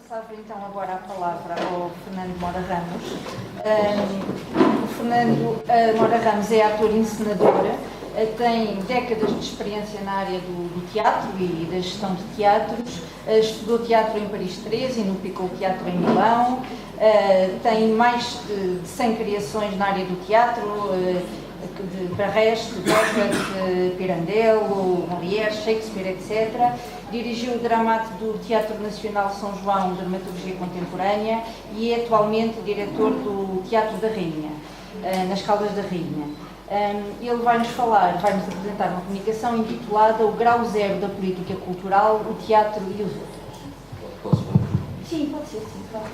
Passava então agora a palavra ao Fernando Mora Ramos. O Fernando Mora Ramos é ator e encenador, tem décadas de experiência na área do teatro e da gestão de teatros, estudou teatro em Paris 13 e no Piccolo Teatro em Milão, tem mais de 100 criações na área do teatro, de Barreste, Beckett, Pirandello, Molière, Shakespeare, etc. Dirigiu o Dramato do Teatro Nacional São João, de Dramaturgia Contemporânea, e é atualmente diretor do Teatro da Rainha, nas Caldas da Rainha. Ele vai-nos apresentar uma comunicação intitulada O Grau Zero da Política Cultural, o Teatro e os Outros. Posso? Sim, pode ser, sim, claro.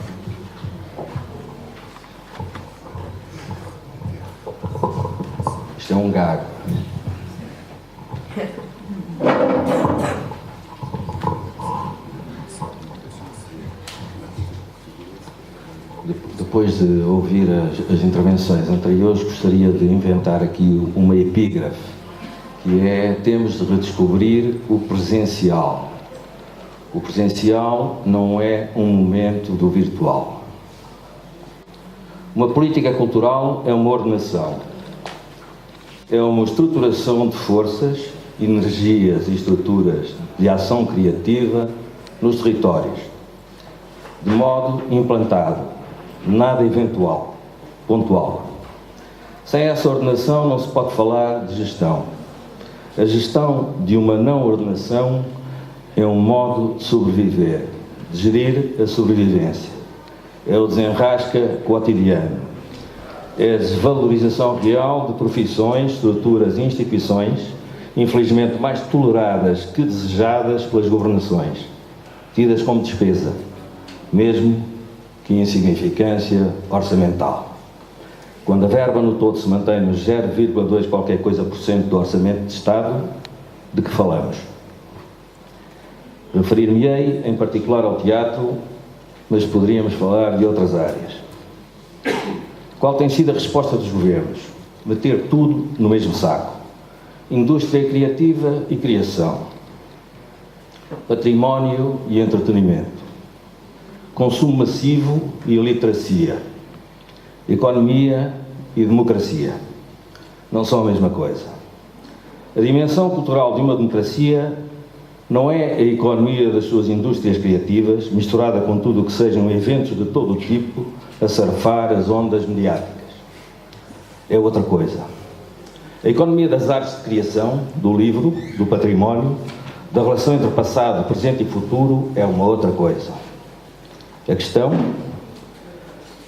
Isto é um gago. Depois de ouvir as intervenções anteriores, gostaria de inventar aqui uma epígrafe, que é: temos de redescobrir o presencial. O presencial não é um momento do virtual. Uma política cultural é uma ordenação, é uma estruturação de forças, energias e estruturas de ação criativa nos territórios, de modo implantado, nada eventual, pontual. Sem essa ordenação não se pode falar de gestão. A gestão de uma não ordenação é um modo de sobreviver, de gerir a sobrevivência. É o desenrasca cotidiano. É a desvalorização real de profissões, estruturas e instituições, infelizmente mais toleradas que desejadas pelas governações, tidas como despesa, mesmo que insignificância orçamental. Quando a verba no todo se mantém nos 0,2 qualquer coisa por cento do orçamento de Estado, de que falamos? Referir-me-ei em particular ao teatro, mas poderíamos falar de outras áreas. Qual tem sido a resposta dos governos? Meter tudo no mesmo saco. Indústria criativa e criação. Património e entretenimento. Consumo massivo e literacia. Economia e democracia. Não são a mesma coisa. A dimensão cultural de uma democracia não é a economia das suas indústrias criativas, misturada com tudo o que sejam eventos de todo o tipo, a surfar as ondas mediáticas. É outra coisa. A economia das artes de criação, do livro, do património, da relação entre passado, presente e futuro, é uma outra coisa. A questão?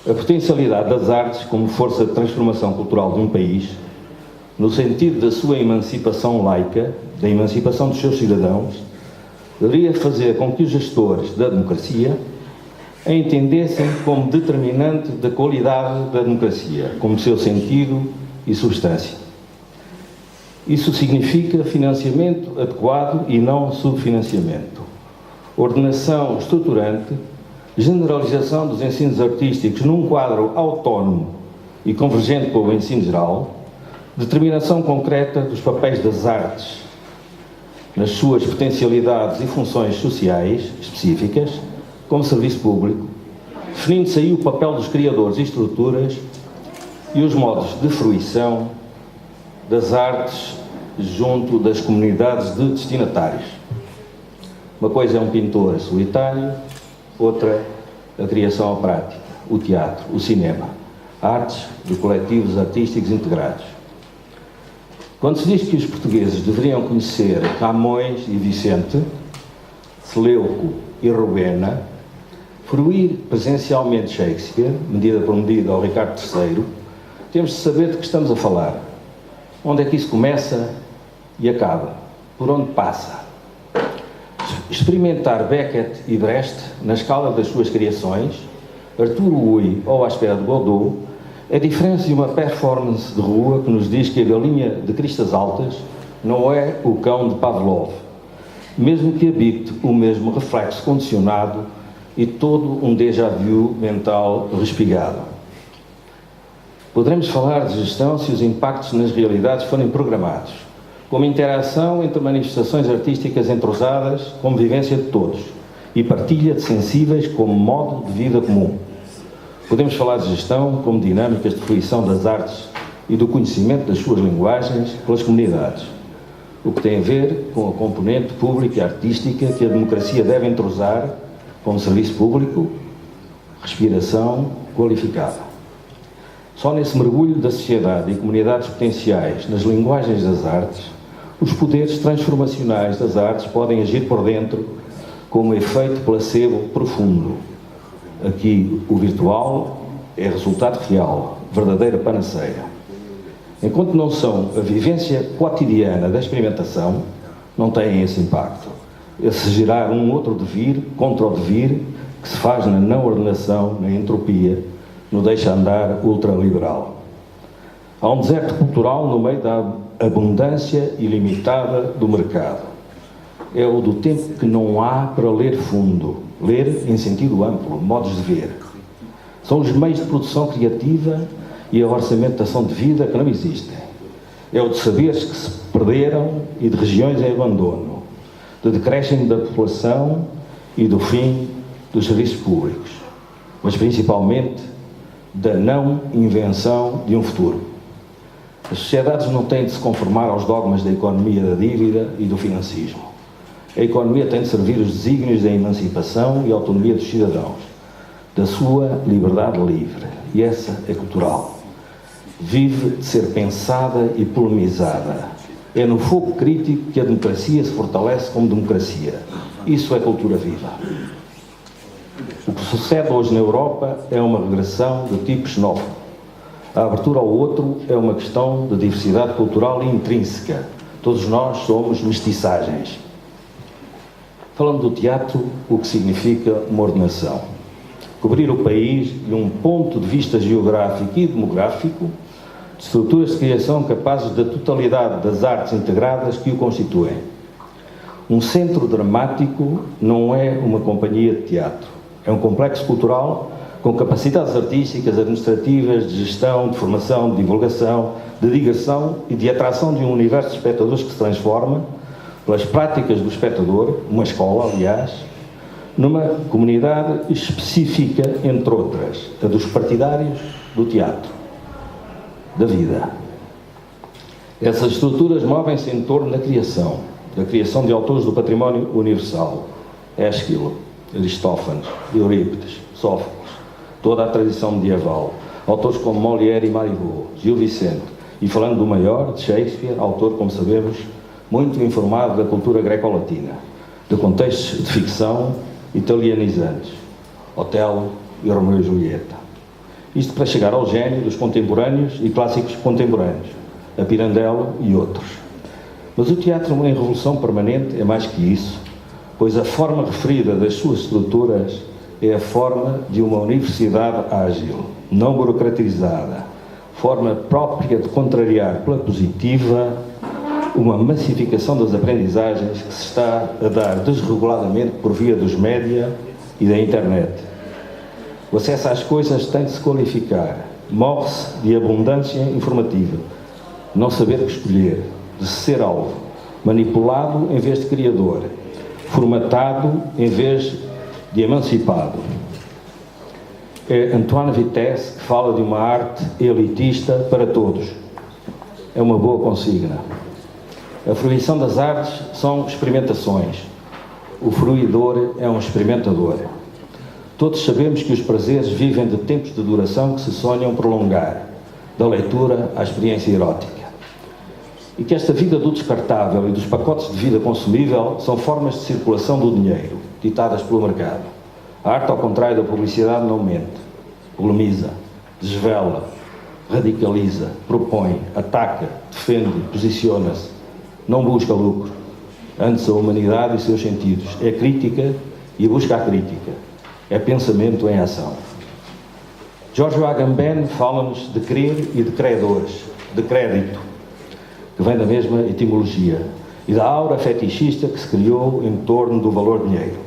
A potencialidade das artes como força de transformação cultural de um país, no sentido da sua emancipação laica, da emancipação dos seus cidadãos, deveria fazer com que os gestores da democracia a entendessem como determinante da qualidade da democracia, como seu sentido e substância. Isso significa financiamento adequado e não subfinanciamento, ordenação estruturante, generalização dos ensinos artísticos num quadro autónomo e convergente com o ensino geral, determinação concreta dos papéis das artes nas suas potencialidades e funções sociais específicas, como serviço público, definindo-se aí o papel dos criadores e estruturas e os modos de fruição das artes junto das comunidades de destinatários. Uma coisa é um pintor solitário, outra a criação à prática, o teatro, o cinema, artes de coletivos artísticos integrados. Quando se diz que os portugueses deveriam conhecer Camões e Vicente, Seleuco e Rowena, fruir presencialmente Shakespeare, medida por medida ao Ricardo III, temos de saber de que estamos a falar. Onde é que isso começa e acaba? Por onde passa? Experimentar Beckett e Brecht na escala das suas criações, Arturo Ui ou à espera de Godot, é a diferença de uma performance de rua que nos diz que a galinha de cristas altas não é o cão de Pavlov, mesmo que habite o mesmo reflexo condicionado e todo um déjà vu mental respigado. Poderemos falar de gestão se os impactos nas realidades forem programados, como interação entre manifestações artísticas entrosadas, como vivência de todos, e partilha de sensíveis como modo de vida comum. Podemos falar de gestão como dinâmicas de fruição das artes e do conhecimento das suas linguagens pelas comunidades, o que tem a ver com a componente pública e artística que a democracia deve entrosar como serviço público, respiração qualificada. Só nesse mergulho da sociedade e comunidades potenciais nas linguagens das artes, os poderes transformacionais das artes podem agir por dentro como efeito placebo profundo. Aqui o virtual é resultado real, verdadeira panaceia. Enquanto não são a vivência cotidiana da experimentação, não têm esse impacto. Esse gerar um outro devir contra o devir que se faz na não ordenação, na entropia, no deixa-andar ultraliberal. Há um deserto cultural no meio da abundância ilimitada do mercado. É o do tempo que não há para ler fundo, ler em sentido amplo, modos de ver. São os meios de produção criativa e a orçamentação de vida que não existem. É o de saberes que se perderam e de regiões em abandono, de decréscimo da população e do fim dos serviços públicos, mas principalmente da não invenção de um futuro. As sociedades não têm de se conformar aos dogmas da economia da dívida e do financismo. A economia tem de servir os desígnios da emancipação e autonomia dos cidadãos, da sua liberdade livre, e essa é cultural. Vive de ser pensada e polemizada. É no fogo crítico que a democracia se fortalece como democracia. Isso é cultura viva. O que sucede hoje na Europa é uma regressão do tipo xenófobo. A abertura ao outro é uma questão de diversidade cultural intrínseca. Todos nós somos mestiçagens. Falando do teatro, o que significa uma ordenação. Cobrir o país de um ponto de vista geográfico e demográfico, de estruturas de criação capazes da totalidade das artes integradas que o constituem. Um centro dramático não é uma companhia de teatro. É um complexo cultural com capacidades artísticas, administrativas, de gestão, de formação, de divulgação, de digressão e de atração de um universo de espectadores que se transforma, pelas práticas do espectador, uma escola, aliás, numa comunidade específica, entre outras, a dos partidários do teatro, da vida. Essas estruturas movem-se em torno da criação de autores do património universal, Ésquilo, Aristófanes, Eurípides, Sófocles, toda a tradição medieval, autores como Molière e Marivaux, Gil Vicente, e falando do maior, de Shakespeare, autor, como sabemos, muito informado da cultura greco-latina, de contextos de ficção italianizantes, Otelo e Romeu e Julieta. Isto para chegar ao gênio dos contemporâneos e clássicos contemporâneos, a Pirandello e outros. Mas o teatro em revolução permanente é mais que isso, pois a forma referida das suas estruturas é a forma de uma universidade ágil, não burocratizada, forma própria de contrariar pela positiva uma massificação das aprendizagens que se está a dar desreguladamente por via dos média e da internet. O acesso às coisas tem de se qualificar. Morre-se de abundância informativa, não saber o que escolher, de ser alvo, manipulado em vez de criador, formatado em vez de emancipado. É Antoine Vitesse que fala de uma arte elitista para todos. É uma boa consigna. A fruição das artes são experimentações. O fruidor é um experimentador. Todos sabemos que os prazeres vivem de tempos de duração que se sonham prolongar, da leitura à experiência erótica. E que esta vida do descartável e dos pacotes de vida consumível são formas de circulação do dinheiro, ditadas pelo mercado. A arte, ao contrário da publicidade, não mente, polemiza, desvela, radicaliza, propõe, ataca, defende, posiciona-se. Não busca lucro, antes a humanidade e seus sentidos. É crítica e busca a crítica. É pensamento em ação. Giorgio Agamben fala-nos de crer e de credores, de crédito, que vem da mesma etimologia, e da aura fetichista que se criou em torno do valor dinheiro.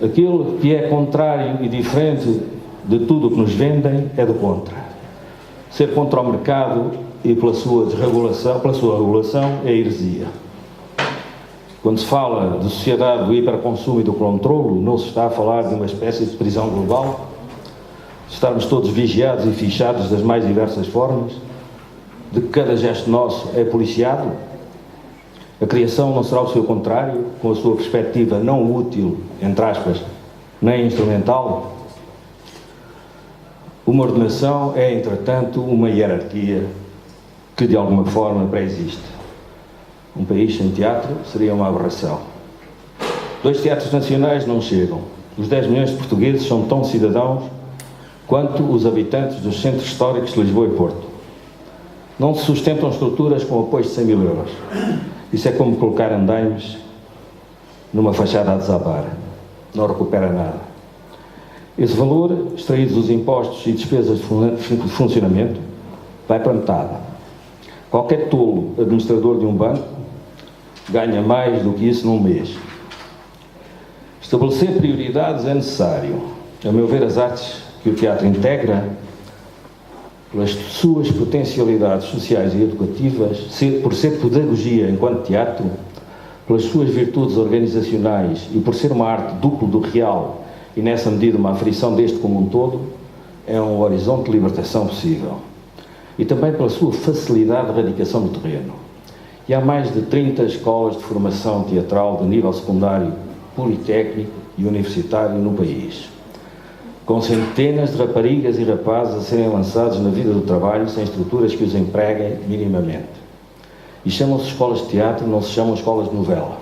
Aquilo que é contrário e diferente de tudo o que nos vendem é do contra. Ser contra o mercado e pela sua regulação é heresia. Quando se fala de sociedade do hiperconsumo e do controlo, não se está a falar de uma espécie de prisão global? Estarmos todos vigiados e fichados das mais diversas formas? De que cada gesto nosso é policiado? A criação não será o seu contrário, com a sua perspectiva não útil, entre aspas, nem instrumental? Uma ordenação é, entretanto, uma hierarquia que de alguma forma pré-existe. Um país sem teatro seria uma aberração. 2 teatros nacionais não chegam. Os 10 milhões de portugueses são tão cidadãos quanto os habitantes dos centros históricos de Lisboa e Porto. Não se sustentam estruturas com apoios de 100 mil euros. Isso é como colocar andaimes numa fachada a desabar. Não recupera nada. Esse valor, extraído dos impostos e despesas de funcionamento, vai para metade. Qualquer tolo administrador de um banco ganha mais do que isso num mês. Estabelecer prioridades é necessário. A meu ver, as artes que o teatro integra, pelas suas potencialidades sociais e educativas, por ser pedagogia enquanto teatro, pelas suas virtudes organizacionais e por ser uma arte duplo do real e, nessa medida, uma aferição deste como um todo, é um horizonte de libertação possível. E também pela sua facilidade de erradicação do terreno. E há mais de 30 escolas de formação teatral de nível secundário, politécnico e universitário no país, com centenas de raparigas e rapazes a serem lançados na vida do trabalho sem estruturas que os empreguem minimamente. E chamam-se escolas de teatro, não se chamam escolas de novela.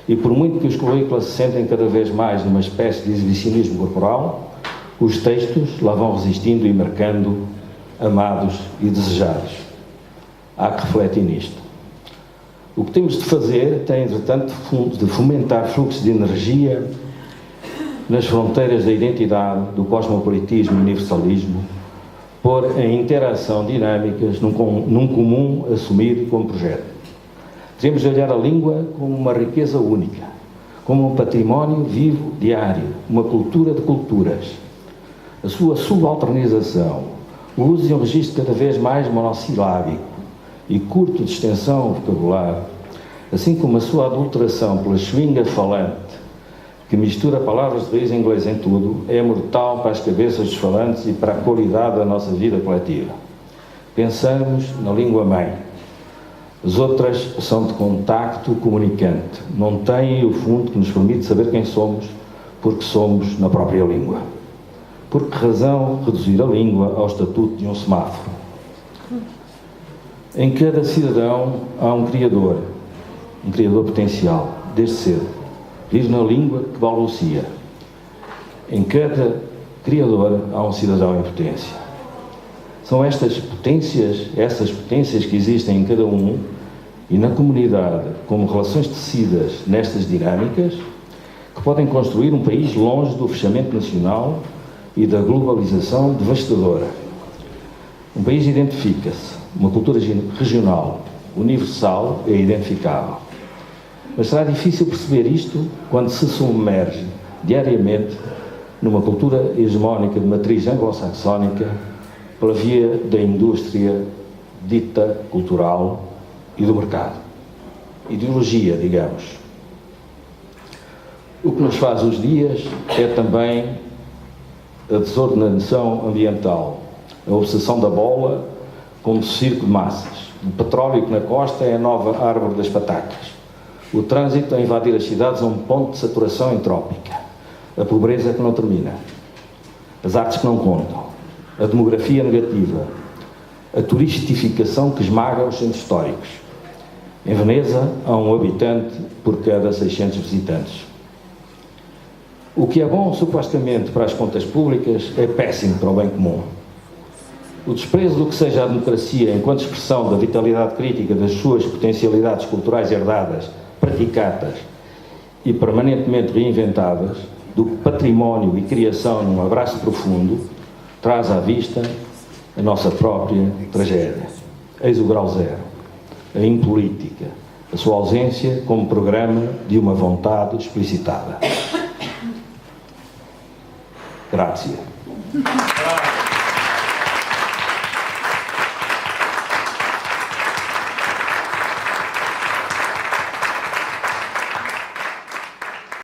E por muito que os currículos se sentem cada vez mais numa espécie de exibicionismo corporal, os textos lá vão resistindo e marcando, amados e desejados. Há que refletir nisto. O que temos de fazer tem, entretanto, de fomentar fluxos de energia nas fronteiras da identidade, do cosmopolitismo e universalismo, pôr em interação dinâmicas num comum assumido como projeto. Teremos de olhar a língua como uma riqueza única, como um património vivo diário, uma cultura de culturas. A sua subalternização, o uso de um registro cada vez mais monossilábico e curto de extensão vocabular, assim como a sua adulteração pela chewinga falante, que mistura palavras de raiz inglês em tudo, é mortal para as cabeças dos falantes e para a qualidade da nossa vida coletiva. Pensamos na língua-mãe. As outras são de contacto comunicante, não têm o fundo que nos permite saber quem somos, porque somos na própria língua. Por que razão reduzir a língua ao estatuto de um semáforo? Em cada cidadão há um criador potencial, desde cedo. Vive na língua que balbucia. Em cada criador há um cidadão em potência. São essas potências que existem em cada um e na comunidade, como relações tecidas nestas dinâmicas, que podem construir um país longe do fechamento nacional e da globalização devastadora. Um país identifica-se, uma cultura regional, universal e identificável. Mas será difícil perceber isto quando se submerge diariamente numa cultura hegemónica de matriz anglo-saxónica pela via da indústria dita cultural e do mercado. Ideologia, digamos. O que nos faz os dias é também a desordenação ambiental, a obsessão da bola como circo de massas. O petróleo que na costa é a nova árvore das patacas. O trânsito a invadir as cidades a um ponto de saturação entrópica. A pobreza que não termina. As artes que não contam. A demografia negativa. A turistificação que esmaga os centros históricos. Em Veneza, há um habitante por cada 600 visitantes. O que é bom, supostamente, para as contas públicas é péssimo para o bem comum. O desprezo do que seja a democracia enquanto expressão da vitalidade crítica das suas potencialidades culturais herdadas, praticadas e permanentemente reinventadas, do património e criação num abraço profundo, traz à vista a nossa própria tragédia. Eis o grau zero, a impolítica, a sua ausência como programa de uma vontade explicitada. Grazie.